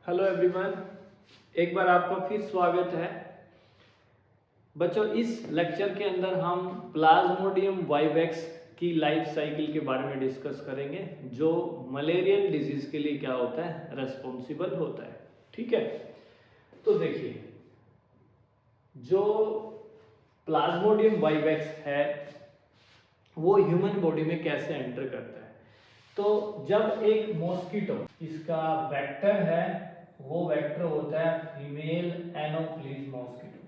Hello everyone, एक बार आपका फिर स्वागत है। बच्चों, इस लेक्चर के अंदर हम प्लाज्मोडियम वाइवेक्स की लाइफ साइकिल के बारे में डिस्कस करेंगे, जो मलेरियल डिजीज के लिए क्या होता है, रेस्पॉन्सिबल होता है। ठीक है, तो देखिए, जो प्लाज्मोडियम वाइवेक्स है वो ह्यूमन बॉडी में कैसे एंटर करता है। तो जब एक मॉस्किटो, इसका वेक्टर है, वो वेक्टर होता है female anopheles mosquito.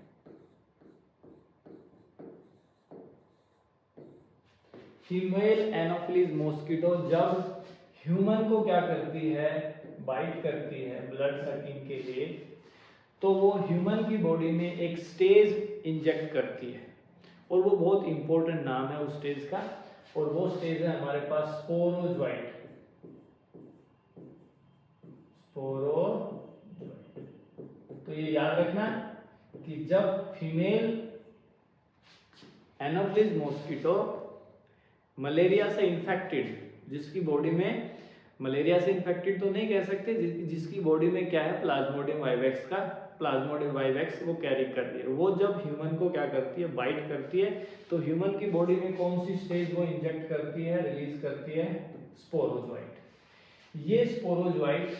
Female anopheles mosquito जब ह्यूमन को क्या करती है, बाइट करती है ब्लड सकिंग के लिए, तो वो ह्यूमन की बॉडी में एक स्टेज इंजेक्ट करती है, और वो बहुत इंपॉर्टेंट नाम है उस स्टेज का, और वो स्टेज है हमारे पास स्पोरोजोइट। तो ये याद रखना कि जब फीमेल एनोफ्लिस मॉस्किटो मलेरिया से इन्फेक्टेड, जिसकी बॉडी में मलेरिया से इन्फेक्टेड तो नहीं कह सकते, जिसकी बॉडी में क्या है, प्लाज्मोडियम वाइवेक्स का प्लाज्मोडियम वाइवेक्स वो कैरी कर रही है, वो जब ह्यूमन को क्या करती है, बाइट करती है, तो ह्यूमन की बॉडी में कौन सी स्टेज वो इंजेक्ट करती है, रिलीज करती है, स्पोरोजोइट। ये स्पोरोजोइट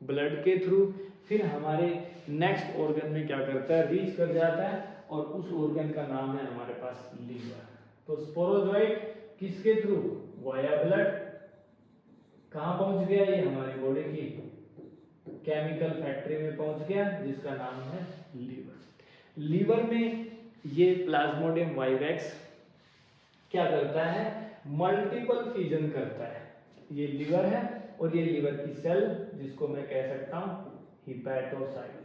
ब्लड के थ्रू फिर हमारे नेक्स्ट ऑर्गन में क्या करता है, रीच कर जाता है, और उस ऑर्गन का नाम है हमारे पास लीवर। तो स्पोरोजोइट किसके थ्रू, वाया ब्लड कहां पहुंच गया, ये हमारी बॉडी की केमिकल फैक्ट्री में पहुंच गया, जिसका नाम है लीवर। लीवर में ये प्लाज्मोडियम वाइवेक्स क्या करता है, मल्टीपल फ्यूजन करता है। ये लीवर है, और ये लीवर की सेल, जिसको मैं कह सकता हूं हिपैटोसाइट।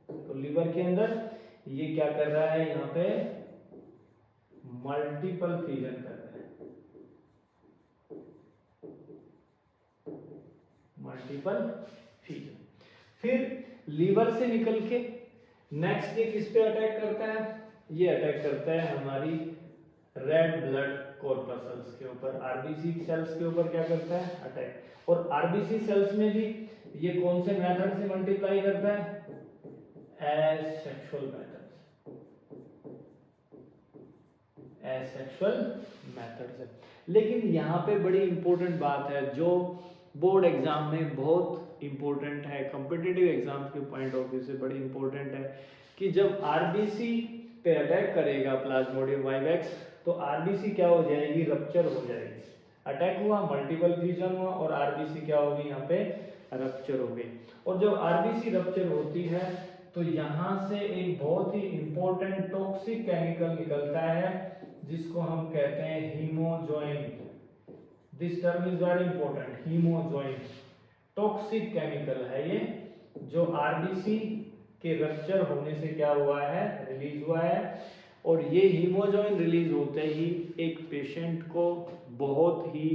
तो लीवर के अंदर ये क्या कर रहा है, यहां पे मल्टीपल फ्यूजन कर रहा है, मल्टीपल फ्यूजन। फिर लीवर से निकल के नेक्स्ट ये किस पे अटैक करता है, ये अटैक करता है हमारी रेड ब्लड कॉर्पसल्स के ऊपर, आरबीसी सेल्स के ऊपर क्या करता है, अटैक। और आरबीसी सेल्स में भी ये कौन से मेथड से मल्टीप्लाई करता है, एसेक्सुअल मेथड, एसेक्सुअल मेथड से। लेकिन यहाँ पे बड़ी इंपॉर्टेंट बात है, जो बोर्ड एग्जाम में बहुत इंपॉर्टेंट है, कॉम्पिटिटिव एग्जाम के पॉइंट ऑफ व्यू से बड़ी इंपॉर्टेंट है, कि जब आरबीसी पे अटैक करेगा प्लाज्मोडियम वाइवेक्स, तो आरबीसी क्या हो जाएगी, रप्चर हो जाएगी। अटैक हुआ, मल्टीपल फ्यूजन हुआ, और आरबीसी क्या होगी, यहाँ पे रप्चर हो गई। और जब आरबीसी रप्चर होती है, तो यहाँ से एक बहुत ही इंपॉर्टेंट टॉक्सिक केमिकल निकलता है, जिसको हम कहते हैं hemozoin. This term is very important, hemozoin toxic chemical है ये, जो आरबीसी के रप्चर होने से क्या हुआ है, रिलीज हुआ है। और ये हीमोजोइन रिलीज होते ही एक पेशेंट को बहुत ही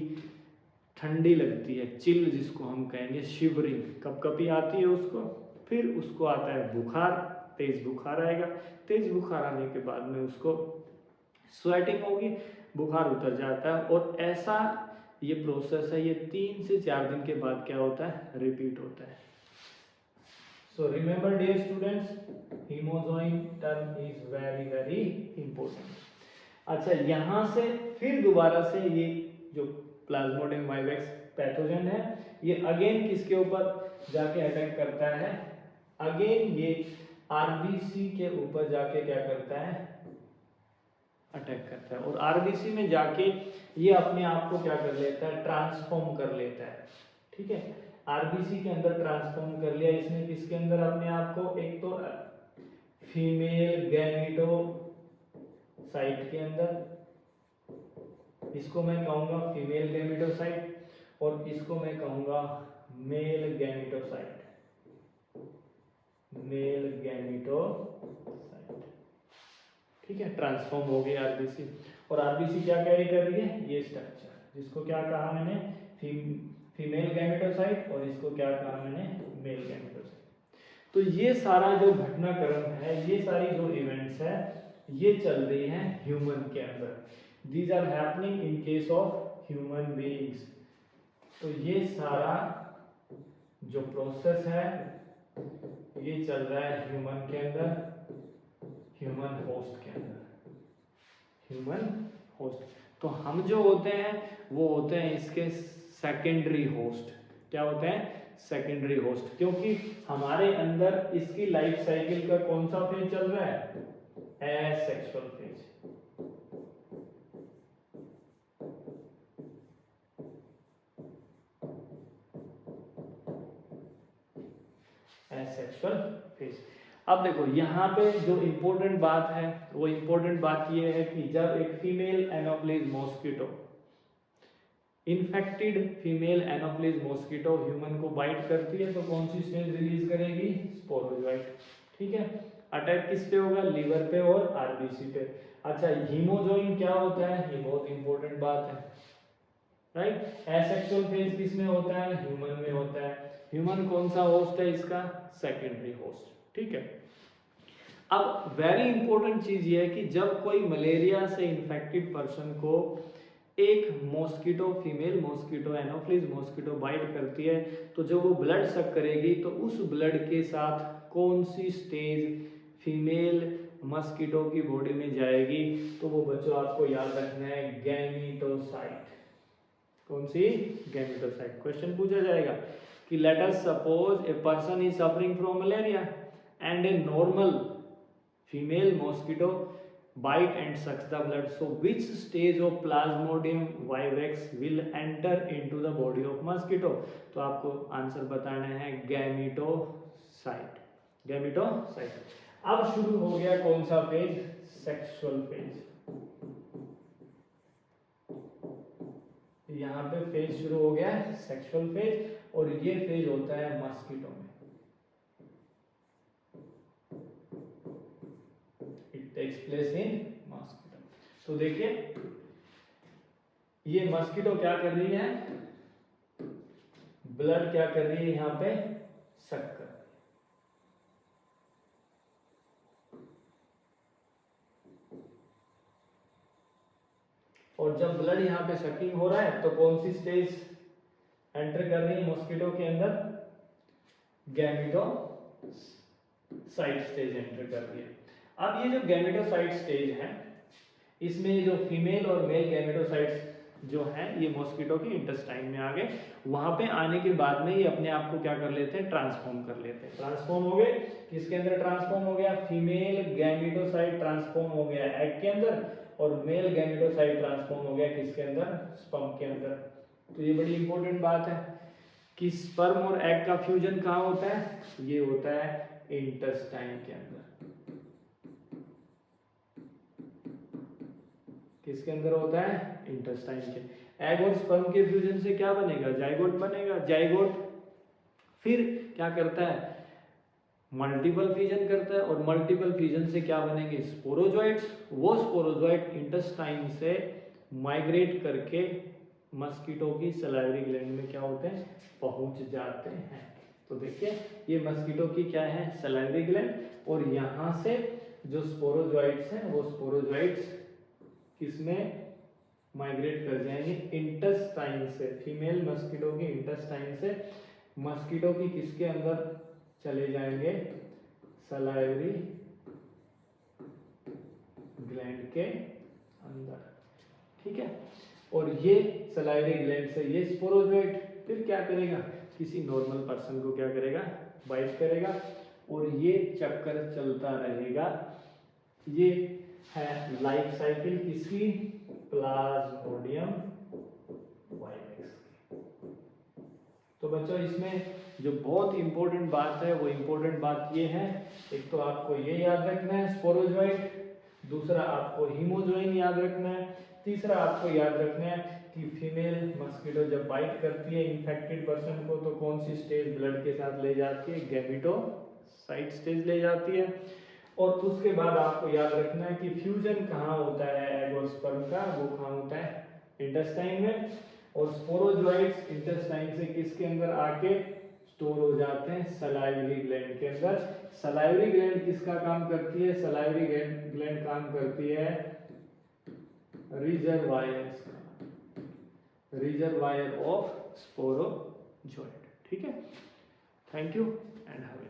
ठंडी लगती है, चिल जिसको हम कहेंगे, शिवरिंग, कपकपी आती है उसको। फिर उसको आता है बुखार, तेज बुखार आएगा। तेज बुखार आने के बाद में उसको स्वेटिंग होगी, बुखार उतर जाता है, और ऐसा ये प्रोसेस है, ये 3 से 4 दिन के बाद क्या होता है, रिपीट होता है। So remember dear students, hemozoin term is very very important. अच्छा, यहां से फिर दोबारा से ये जो प्लाज्मोडियम वाइवेक्स पैथोजन है, ये अगेन किसके ऊपर जाके अटैक करता है, अगेन ये आरबीसी के ऊपर जाके क्या करता है, अटैक करता है। और आरबीसी में जाके ये अपने आप को क्या कर लेता है, ट्रांसफॉर्म कर लेता है। ठीक है, आरबीसी के अंदर ट्रांसफॉर्म कर लिया इसने, किसके अंदर अपने आप को, एक तो फीमेल गैमेटोसाइट के अंदर, इसको मैं कहूंगा फीमेल गैमेटोसाइट, और इसको मैं कहूंगा मेल गैमेटोसाइट, मेल गैमेटोसाइट। ठीक है, ट्रांसफॉर्म हो गई आरबीसी। और आरबीसी क्या कैरी कर रही है, ये स्ट्रक्चर, जिसको क्या कहा मैंने, फीमेल गैमेटोसाइट, और इसको क्या कहा मैंने, मेल गैमेटोसाइट। तो ये सारा जो घटनाक्रम है, ये सारी जो इवेंट्स है, ये चल रही है ह्यूमन के अंदर। These are happening in case of human beings. तो ये सारा जो प्रोसेस है ये चल रहा है ह्यूमन के अंदर, ह्यूमन होस्ट के अंदर, ह्यूमन होस्ट। तो हम जो होते हैं वो होते हैं इसके सेकेंडरी होस्ट। क्या होते हैं? सेकेंडरी होस्ट, क्योंकि हमारे अंदर इसकी लाइफ साइकिल का कौन सा फेज चल रहा है? Asexual phase. Asexual phase. अब देखो यहाँ पे जो इम्पोर्टेंट बात है वो इम्पोर्टेंट बात ये है कि जब एक female anopheles mosquito, infected female anopheles mosquito human को बाइट करती है तो कौन सी स्टेज रिलीज करेगी? स्पोरोजोइट। ठीक है, अटैक किस पे होगा? लीवर पे और आरबीसी पे। अच्छा, हीमोजोइन क्या होता है? ये बहुत इंपॉर्टेंट बात है, राइट। एसेक्सुअल फेज किस में होता है? ह्यूमन में होता है। ह्यूमन कौन सा होस्ट है इसका? Secondary host. ठीक है, अब वेरी इंपॉर्टेंट चीज ये है कि जब कोई मलेरिया से इन्फेक्टेड पर्सन को एक mosquito, female mosquito, anopheles mosquito bite करती है तो जब वो ब्लड सक करेगी तो उस ब्लड के साथ कौन सी स्टेज फीमेल मॉस्किटो की बॉडी में जाएगी? तो वो बच्चों आपको याद रखना है, गैमीटोसाइट। कौन सी? गैमीटोसाइट। क्वेश्चन पूछा जाएगा कि let us suppose a person is suffering from malaria and a normal female mosquito bite and sucks the blood, so which stage of plasmodium vivax will enter into the body of mosquito? तो आपको answer बताना है गैमीटोसाइट, गैमीटोसाइट। अब शुरू हो गया कौन सा फेज? Sexual phase. यहाँ पे फेज शुरू हो गया है सेक्सुअल फेज, और ये फेज होता है मस्कीटो में। Takes place in mosquito. तो देखिए ये मस्कीटो क्या कर रही है? ब्लड क्या कर रही है? यहां पे सक कर। और जब ब्लड यहां पे सकिंग हो रहा है तो कौन सी स्टेज एंटर कर रही है मस्कीटो के अंदर? गैमीटोसाइट स्टेज एंटर कर रही है। अब ये जो गैमीटोसाइट स्टेज है इसमें जो फीमेल और मेल गैमेटोसाइट्स जो हैं ये मॉस्किटो के इंटेस्टाइन में आ गए। वहां पे आने के बाद में ये अपने आप को क्या कर लेते हैं? ट्रांसफॉर्म कर लेते हैं। ट्रांसफॉर्म हो गए, किसके अंदर ट्रांसफॉर्म हो गया? फीमेल गैमेटोसाइट ट्रांसफॉर्म हो गया एग के अंदर, और मेल गैमेटोसाइट ट्रांसफॉर्म हो गया किसके अंदर? स्पर्म के अंदर। तो ये बड़ी इंपॉर्टेंट बात है कि स्पर्म और एग का फ्यूजन कहाँ होता है? ये होता है इंटेस्टाइन के अंदर। किसके अंदर होता है? इंटेस्टाइन के। एग और स्पर्म के फ्यूजन से क्या बनेगा? जाइगोट बनेगा। जाइगोट फिर क्या करता है? मल्टीपल फ्यूजन करता है, और मल्टीपल फ्यूजन से क्या बनेंगे? स्पोरोजोइट्स। वो स्पोरोजोइट इंटेस्टाइन से माइग्रेट करके मस्कीटो की सलाइवरी ग्लैंड में क्या होते हैं? पहुंच जाते हैं। तो देखिए ये मस्कीटो की क्या है? सलाइवरी ग्लैंड, और यहां से जो स्पोरोजोइट्स हैं वो स्पोरोजोइट्स किसमें माइग्रेट कर जाएंगे? इंटेस्टाइन से। फीमेल मस्कीटो की इंटेस्टाइन से मस्कीटो की किसके अंदर चले जाएंगे? सलाइवरी ग्लैंड के अंदर। ठीक है, और ये सलाइवरी ग्लैंड से ये स्पोरोजोइट फिर क्या करेगा? किसी नॉर्मल पर्सन को क्या करेगा? बाइट करेगा, और ये चक्कर चलता रहेगा। ये है लाइफ साइकिल किसकी? Plasmodium vivax. तो बच्चों इसमें जो बहुत इंपॉर्टेंट बात है वो इंपॉर्टेंट बात ये है, एक तो आपको ये याद रखना है स्पोरोजोइट, दूसरा आपको हीमोजोइन याद रखना है, तीसरा आपको याद रखना है कि फीमेल मस्कीटो जब बाइट करती है इन्फेक्टेड पर्सन को तो कौन सी स्टेज ब्लड के साथ ले जाती है? गैमेटोसाइट स्टेज ले जाती है। और उसके बाद आपको याद रखना है कि फ्यूजन कहाँ होता है एग और स्पर्म का? वो कहाँ होता है? इंटेस्टाइन में। और स्पोरोजोइट्स इंटेस्टाइन से किसके अंदर आके स्टोर हो जाते हैं? सलाइवरी ग्लैंड के अंदर। सलाइवरी ग्लैंड किसका काम करती है? सलाइवरी ग्लैंड काम करती है रिजर्वायर्स का, रिजर्वायर ऑफ स्पोरोजोइड। ठीक है, थैंक यू एंड हैव